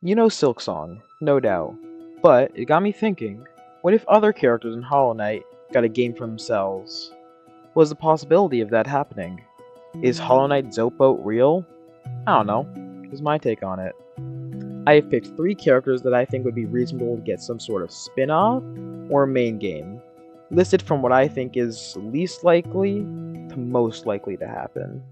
You know Silksong, no doubt. But it got me thinking, what if other characters in Hollow Knight got a game for themselves? Was the possibility of that happening? Is Hollow Knight Zopo real? I don't know. Here's my take on it. I have picked 3 characters that I think would be reasonable to get some sort of spin-off or a main game, listed from what I think is least likely to most likely to happen.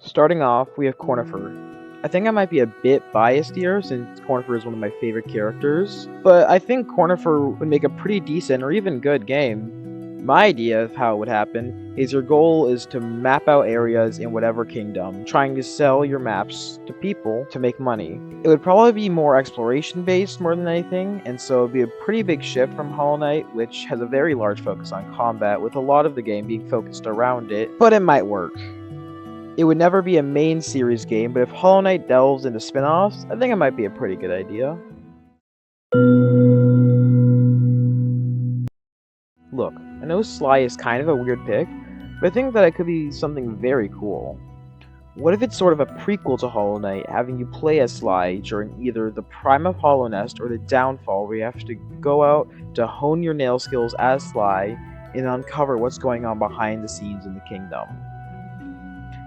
Starting off, we have Cornifer. I think I might be a bit biased here since Cornifer is one of my favorite characters, but I think Cornifer would make a pretty decent or even good game. My idea of how it would happen is your goal is to map out areas in whatever kingdom, trying to sell your maps to people to make money. It would probably be more exploration based more than anything, and so it would be a pretty big shift from Hollow Knight, which has a very large focus on combat, with a lot of the game being focused around it, but it might work. It would never be a main series game, but if Hollow Knight delves into spin-offs, I think it might be a pretty good idea. Look, I know Sly is kind of a weird pick, but I think that it could be something very cool. What if it's sort of a prequel to Hollow Knight, having you play as Sly during either the prime of Hollow Nest or the downfall, where you have to go out to hone your nail skills as Sly and uncover what's going on behind the scenes in the kingdom.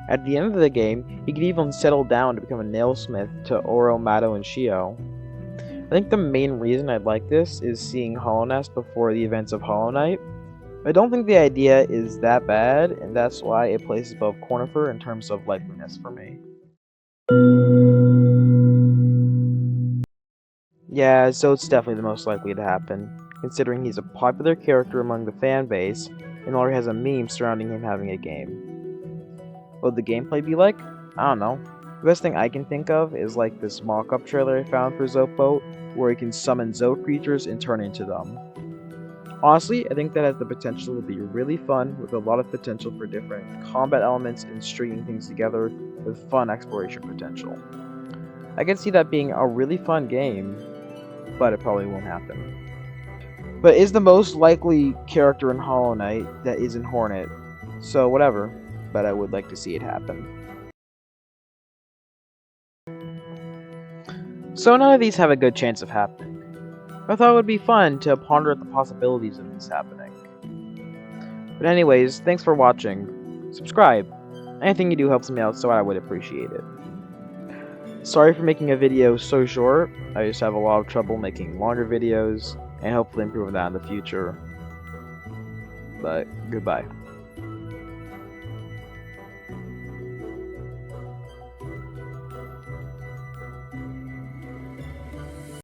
At the end of the game, he could even settle down to become a nailsmith to Oro, Mato, and Shio. I think the main reason I'd like this is seeing Hollow Nest before the events of Hollow Knight. I don't think the idea is that bad, and that's why it places above Cornifer in terms of likeliness for me. Yeah, so it's definitely the most likely to happen, considering he's a popular character among the fan base, and already has a meme surrounding him having a game. What would the gameplay be like? I don't know. The best thing I can think of is like this mock-up trailer I found for Zopo, where you can summon Zo creatures and turn into them. Honestly, I think that has the potential to be really fun, with a lot of potential for different combat elements and stringing things together with fun exploration potential. I can see that being a really fun game, but it probably won't happen. But is the most likely character in Hollow Knight that isn't Hornet, so whatever, but I would like to see it happen. So none of these have a good chance of happening. I thought it would be fun to ponder at the possibilities of these happening. But anyways, thanks for watching. Subscribe. Anything you do helps me out, so I would appreciate it. Sorry for making a video so short. I just have a lot of trouble making longer videos, and hopefully improve that in the future. But goodbye.